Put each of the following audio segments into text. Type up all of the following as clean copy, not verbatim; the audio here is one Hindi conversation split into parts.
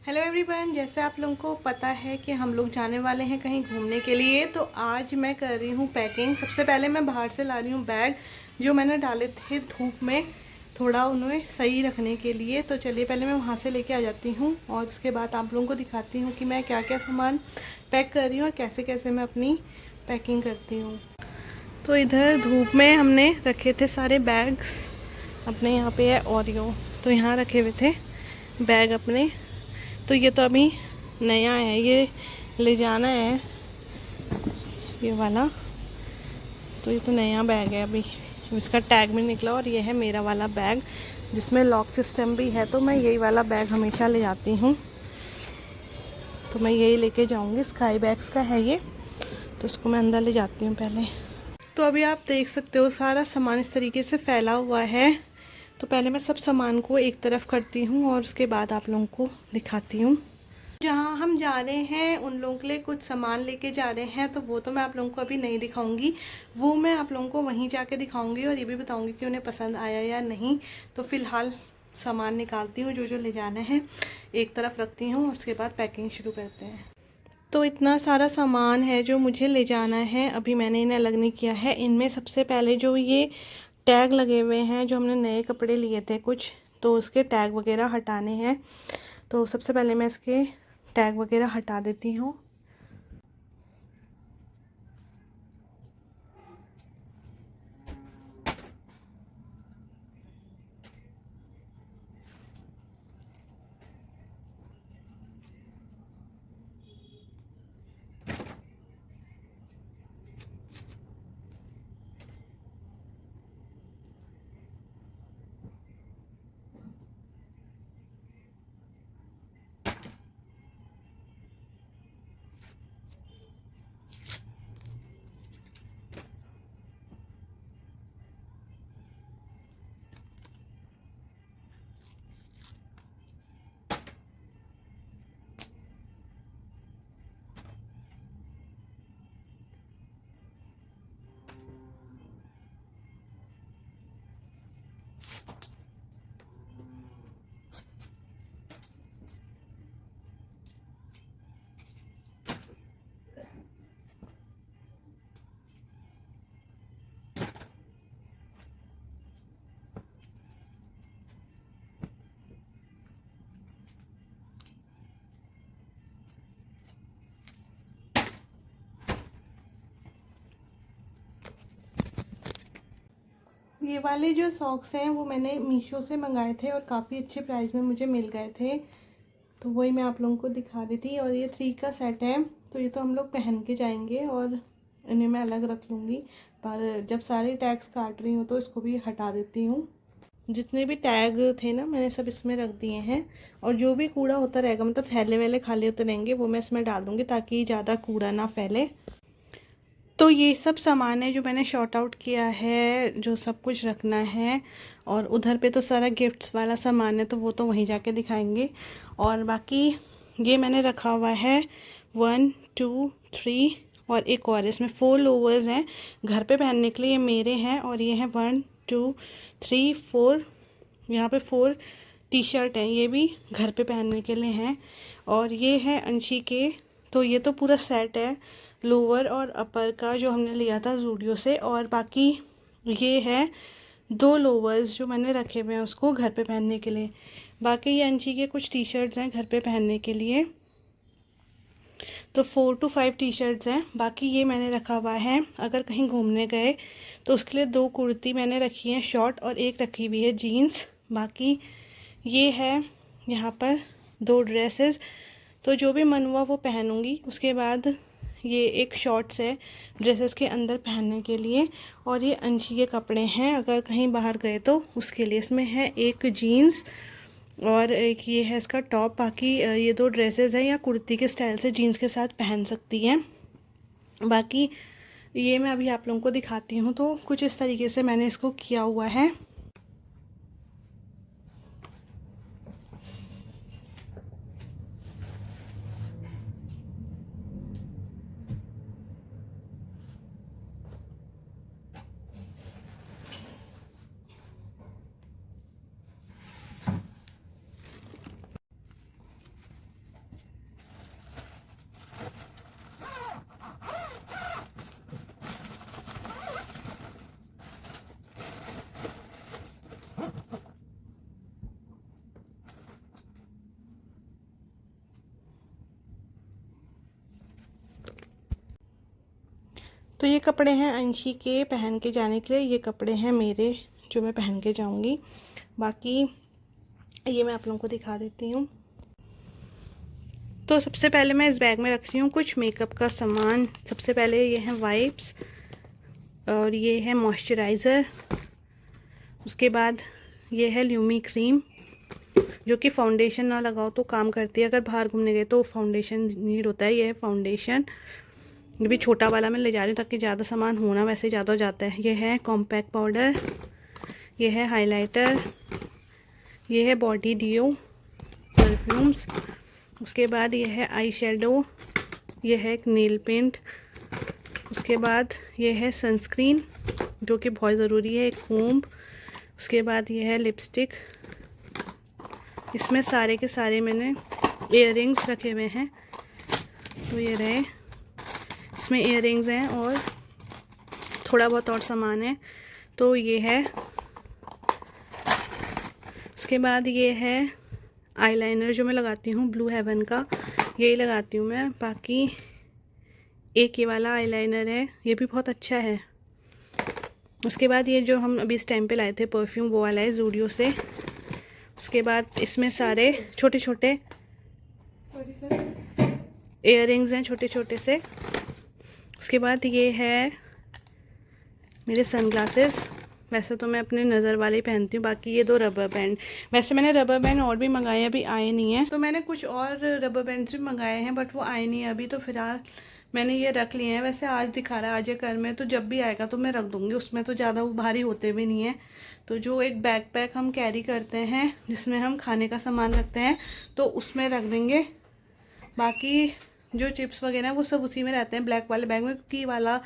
हेलो एवरीवन, जैसे आप लोगों को पता है कि हम लोग जाने वाले हैं कहीं घूमने के लिए। तो आज मैं कर रही हूँ पैकिंग। सबसे पहले मैं बाहर से ला रही हूँ बैग जो मैंने डाले थे धूप में, थोड़ा उन्हें सही रखने के लिए। तो चलिए पहले मैं वहाँ से लेके आ जाती हूँ और उसके बाद आप लोगों को दिखाती हूँ कि मैं क्या क्या सामान पैक कर रही हूँ और कैसे कैसे मैं अपनी पैकिंग करती हूँ। तो इधर धूप में हमने रखे थे सारे बैग्स। अपने यहाँ पे है ओरियो, तो यहाँ रखे हुए थे बैग अपने। तो ये तो अभी नया है, ये ले जाना है ये वाला। तो ये तो नया बैग है, अभी इसका टैग भी निकला। और ये है मेरा वाला बैग जिसमें लॉक सिस्टम भी है। तो मैं यही वाला बैग हमेशा ले जाती हूँ, तो मैं यही लेके जाऊँगी। स्काई बैग्स का है ये, तो उसको मैं अंदर ले जाती हूँ पहले। तो अभी आप देख सकते हो सारा सामान इस तरीके से फैला हुआ है। तो पहले मैं सब सामान को एक तरफ करती हूँ और उसके बाद आप लोगों को दिखाती हूँ। जहाँ हम जा रहे हैं उन लोगों के लिए कुछ सामान लेके जा रहे हैं, तो वो तो मैं आप लोगों को अभी नहीं दिखाऊंगी। वो मैं आप लोगों को वहीं जाके दिखाऊंगी और ये भी बताऊंगी कि उन्हें पसंद आया या नहीं। तो फ़िलहाल सामान निकालती हूँ, जो जो ले जाना है एक तरफ रखती हूँ, उसके बाद पैकिंग शुरू करते हैं। तो इतना सारा सामान है जो मुझे ले जाना है, अभी मैंने इन्हें अलग नहीं किया है। इनमें सबसे पहले जो ये टैग लगे हुए हैं, जो हमने नए कपड़े लिए थे कुछ, तो उसके टैग वगैरह हटाने हैं। तो सबसे पहले मैं इसके टैग वगैरह हटा देती हूँ। ये वाले जो सॉक्स हैं वो मैंने मीशो से मंगाए थे और काफ़ी अच्छे प्राइस में मुझे मिल गए थे, तो वही मैं आप लोगों को दिखा दी थी। और ये 3 का सेट है, तो ये तो हम लोग पहन के जाएंगे और इन्हें मैं अलग रख लूँगी। पर जब सारे टैग्स काट रही हूँ तो इसको भी हटा देती हूँ। जितने भी टैग थे ना मैंने सब इसमें रख दिए हैं, और जो भी कूड़ा होता रहेगा, मतलब थैले वैले खाली होते रहेंगे, वो मैं इसमें डाल दूँगी ताकि ज़्यादा कूड़ा ना फैले। तो ये सब सामान है जो मैंने शॉर्ट आउट किया है, जो सब कुछ रखना है। और उधर पे तो सारा गिफ्ट्स वाला सामान है, तो वो तो वहीं जाके दिखाएंगे। और बाकी ये मैंने रखा हुआ है 1 2 3, और एक और इसमें 4 लोवर्स हैं घर पे पहनने के लिए, ये मेरे हैं। और ये हैं 1 2 3 4, यहाँ पे 4 टी शर्ट हैं, ये भी घर पे पहनने के लिए हैं। और ये है अंशी के। तो ये तो पूरा सेट है लोअर और अपर का, जो हमने लिया था जूडियो से। और बाकी ये है 2 लोअर्स जो मैंने रखे हुए हैं उसको घर पे पहनने के लिए। बाकी ये अंशी के कुछ टी शर्ट्स हैं घर पे पहनने के लिए, तो 4 to 5 टी शर्ट्स हैं। बाकी ये मैंने रखा हुआ है अगर कहीं घूमने गए तो उसके लिए 2 कुर्ती मैंने रखी हैं शॉर्ट, और एक रखी हुई है जीन्स। बाकी ये है यहाँ पर 2 ड्रेसेस, तो जो भी मन हुआ वो पहनूंगी। उसके बाद ये एक शॉर्ट्स है ड्रेसेस के अंदर पहनने के लिए। और ये अंशी के कपड़े हैं अगर कहीं बाहर गए तो उसके लिए। इसमें है एक जीन्स और एक ये है इसका टॉप। बाकी ये 2 ड्रेसेस हैं या कुर्ती के स्टाइल से जीन्स के साथ पहन सकती हैं। बाकी ये मैं अभी आप लोगों को दिखाती हूँ। तो कुछ इस तरीके से मैंने इसको किया हुआ है। तो ये कपड़े हैं अंशी के पहन के जाने के लिए, ये कपड़े हैं मेरे जो मैं पहन के जाऊंगी। बाकी ये मैं आप लोगों को दिखा देती हूँ। तो सबसे पहले मैं इस बैग में रख रही हूँ कुछ मेकअप का सामान। सबसे पहले ये है वाइप्स और ये है मॉइस्चराइज़र। उसके बाद ये है ल्यूमी क्रीम जो कि फाउंडेशन ना लगाओ तो काम करती है। अगर बाहर घूमने गए तो फाउंडेशन नीड होता है। ये है फाउंडेशन, ये भी छोटा वाला मैं ले जा रही हूँ ताकि ज़्यादा सामान होना, वैसे ज़्यादा हो जाता है। ये है कॉम्पैक्ट पाउडर, ये है हाइलाइटर, ये है बॉडी डियो परफ्यूम्स। उसके बाद ये है आई शेडो, ये है एक नेल पेंट। उसके बाद ये है सनस्क्रीन जो कि बहुत ज़रूरी है, एक कोम्ब। उसके बाद ये है लिपस्टिक। इसमें सारे के सारे मैंने इयररिंग्स रखे हुए हैं। तो ये रहे, इसमें इयररिंग्स हैं और थोड़ा बहुत और सामान है। तो ये है। उसके बाद ये है आईलाइनर जो मैं लगाती हूँ ब्लू हेवन का, यही लगाती हूँ मैं। बाकी एक ये वाला आईलाइनर है, ये भी बहुत अच्छा है। उसके बाद ये जो हम अभी इस टाइम पे लाए थे परफ्यूम, वो वाला है ज़ूडियो से। उसके बाद इसमें सारे छोटे छोटे इयररिंग्स हैं, छोटे छोटे से। उसके बाद ये है मेरे सनग्लासेस। वैसे तो मैं अपने नज़र वाले ही पहनती हूँ। बाकी ये 2 रबर बैंड, वैसे मैंने रबर बैंड और भी मंगाए, अभी आए नहीं हैं। तो मैंने कुछ और रबर बैंड्स भी मंगाए हैं बट वो आए नहीं है अभी। तो फिलहाल मैंने ये रख लिए हैं। वैसे आज दिखा रहा है आज ये घर में, तो जब भी आएगा तो मैं रख दूँगी। उसमें तो ज़्यादा वो भारी होते भी नहीं है। तो जो एक बैकपैक हम कैरी करते हैं जिसमें हम खाने का सामान रखते हैं, तो उसमें रख देंगे। बाकी जो चिप्स वगैरह हैं वो सब उसी में रहते हैं, ब्लैक वाले बैग में। क्योंकि वाला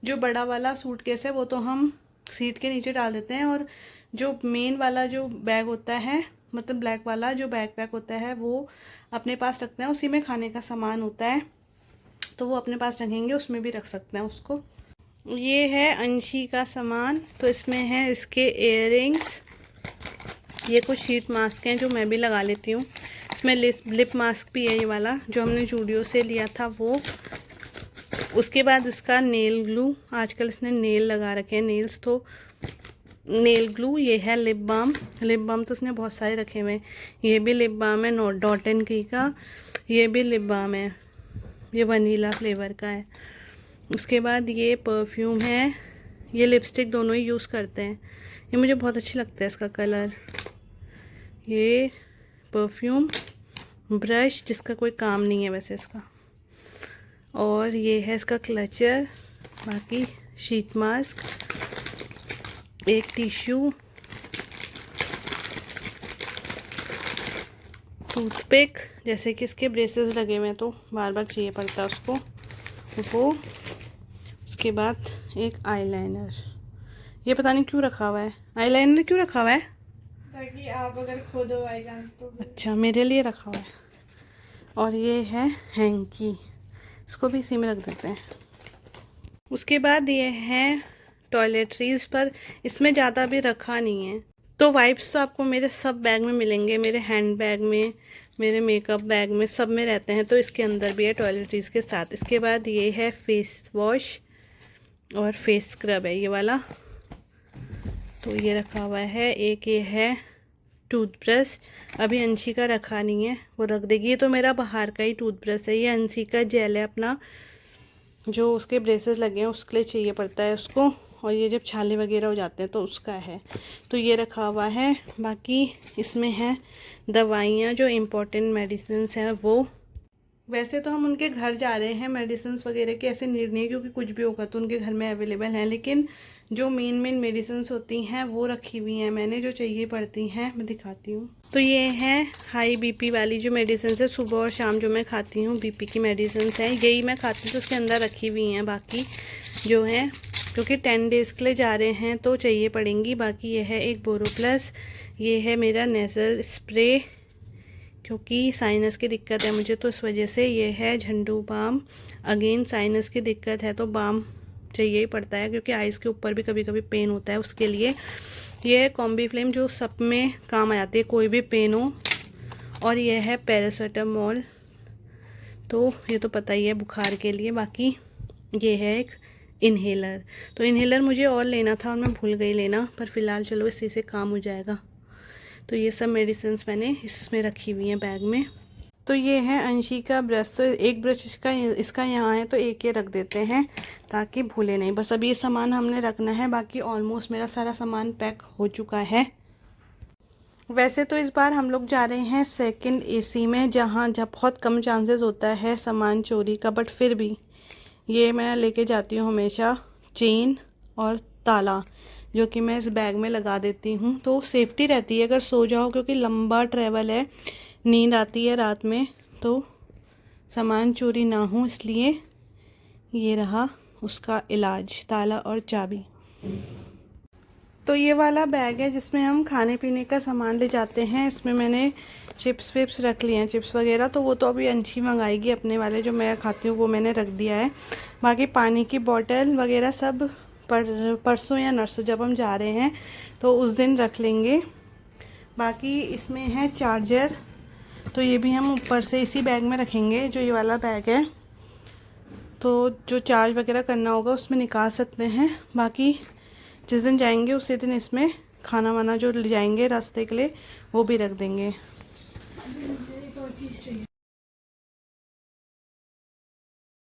जो बड़ा वाला सूटकेस है वो तो हम सीट के नीचे डाल देते हैं, और जो मेन वाला जो बैग होता है, मतलब ब्लैक वाला जो बैकपैक होता है, वो अपने पास रखते हैं। उसी में खाने का सामान होता है तो वो अपने पास रखेंगे, उसमें भी रख सकते हैं उसको। ये है अंशी का सामान। तो इसमें है इसके इयररिंग्स, ये कुछ शीट मास्क हैं जो मैं भी लगा लेती हूँ। इसमें लिप मास्क भी है, ये वाला जो हमने ज़ूडियो से लिया था वो। उसके बाद इसका नेल ग्लू, आजकल इसने नेल लगा रखे हैं, नेल्स, तो नेल ग्लू। ये है लिप बाम, लिप बाम तो इसने बहुत सारे रखे हुए हैं। ये भी लिप बाम है डॉट एंड की का, ये भी लिप बाम है, ये वनीला फ्लेवर का है। उसके बाद ये परफ्यूम है, ये लिपस्टिक दोनों ही यूज़ करते हैं, ये मुझे बहुत अच्छी लगता है इसका कलर। ये परफ्यूम, ब्रश जिसका कोई काम नहीं है वैसे इसका, और ये है इसका क्लचर। बाकी शीट मास्क, एक टिश्यू, टूथपिक, जैसे कि इसके ब्रेसेस लगे हुए हैं तो बार बार चाहिए पड़ता है उसको, वो। उसके बाद एक आईलाइनर, ये पता नहीं क्यों रखा हुआ है, आईलाइनर क्यों रखा हुआ है, ताकि आप अगर खो दो बाई चांस तो। अच्छा, मेरे लिए रखा हुआ है। और ये है हैंकी, इसको भी इसी में रख देते हैं। उसके बाद ये है टॉयलेटरीज़, पर इसमें ज़्यादा भी रखा नहीं है। तो वाइप्स तो आपको मेरे सब बैग में मिलेंगे, मेरे हैंड बैग में, मेरे मेकअप बैग में, सब में रहते हैं। तो इसके अंदर भी है टॉयलेटरीज़ के साथ। इसके बाद ये है फेस वॉश और फेस स्क्रब है ये वाला, तो ये रखा हुआ है। एक ये है टूथब्रश, अभी अंशी का रखा नहीं है, वो रख देगी। ये तो मेरा बाहर का ही टूथब्रश है, ये अंशी का जेल है अपना, जो उसके ब्रेसेस लगे हैं उसके लिए चाहिए पड़ता है उसको, और ये जब छाले वगैरह हो जाते हैं तो उसका है, तो ये रखा हुआ है। बाकी इसमें है दवाइयाँ, जो इम्पोर्टेंट मेडिसिन्स हैं वो। वैसे तो हम उनके घर जा रहे हैं, मेडिसिन्स वगैरह की ऐसे नीड नहीं है क्योंकि कुछ भी होगा तो उनके घर में अवेलेबल हैं, लेकिन जो मेन मेडिसिन्स होती हैं वो रखी हुई हैं मैंने, जो चाहिए पड़ती हैं। मैं दिखाती हूँ। तो ये है हाई बीपी वाली जो मेडिसिन्स है, सुबह और शाम जो मैं खाती हूँ बीपी की मेडिसिन्स हैं, यही मैं खाती हूँ, तो उसके अंदर रखी हुई हैं। बाकी जो हैं, क्योंकि 10 डेज़ के लिए जा रहे हैं तो चाहिए पड़ेंगी। बाकी ये है एक बोरोप्लस, ये है मेरा नेज़ल स्प्रे, क्योंकि साइनस की दिक्कत है मुझे तो इस वजह से। ये है झंडू बाम, अगेन साइनस की दिक्कत है तो बाम चाहिए ही पड़ता है, क्योंकि आइज़ के ऊपर भी कभी कभी पेन होता है उसके लिए। ये है कॉम्बी फ्लेम, जो सब में काम आ जाती है कोई भी पेन हो। और ये है पैरासीटामोल, तो ये तो पता ही है बुखार के लिए। बाकी ये है एक इन्हेलर। तो इन्हेलर मुझे और लेना था और मैं भूल गई लेना, पर फ़िलहाल चलो इसी से काम हो जाएगा। तो ये सब मेडिसिन्स मैंने इसमें रखी हुई हैं बैग में। तो ये है अंशी का ब्रश। तो एक ब्रश इसका यहाँ है, तो एक ये रख देते हैं ताकि भूले नहीं। बस अब ये सामान हमने रखना है, बाकी ऑलमोस्ट मेरा सारा सामान पैक हो चुका है। वैसे तो इस बार हम लोग जा रहे हैं सेकंड एसी में, जहाँ बहुत कम चांसेस होता है सामान चोरी का, बट फिर भी ये मैं लेके जाती हूँ हमेशा चेन और ताला, जो कि मैं इस बैग में लगा देती हूँ। तो सेफ्टी रहती है अगर सो जाओ, क्योंकि लंबा ट्रैवल है, नींद आती है रात में, तो सामान चोरी ना हो, इसलिए ये रहा उसका इलाज, ताला और चाबी। तो ये वाला बैग है जिसमें हम खाने पीने का सामान ले जाते हैं। इसमें मैंने चिप्स विप्स रख लिए हैं, चिप्स वगैरह, तो वो तो अभी अंशी मंगाएगी अपने वाले, जो मैं खाती हूँ वो मैंने रख दिया है। बाकी पानी की बोतल वगैरह सब परसों या नरसों जब हम जा रहे हैं तो उस दिन रख लेंगे। बाकी इसमें है चार्जर, तो ये भी हम ऊपर से इसी बैग में रखेंगे, जो ये वाला बैग है। तो जो चार्ज वगैरह करना होगा उसमें निकाल सकते हैं। बाकी जिस दिन जाएंगे उसी दिन इसमें खाना वाना जो ले जाएंगे रास्ते के लिए वो भी रख देंगे।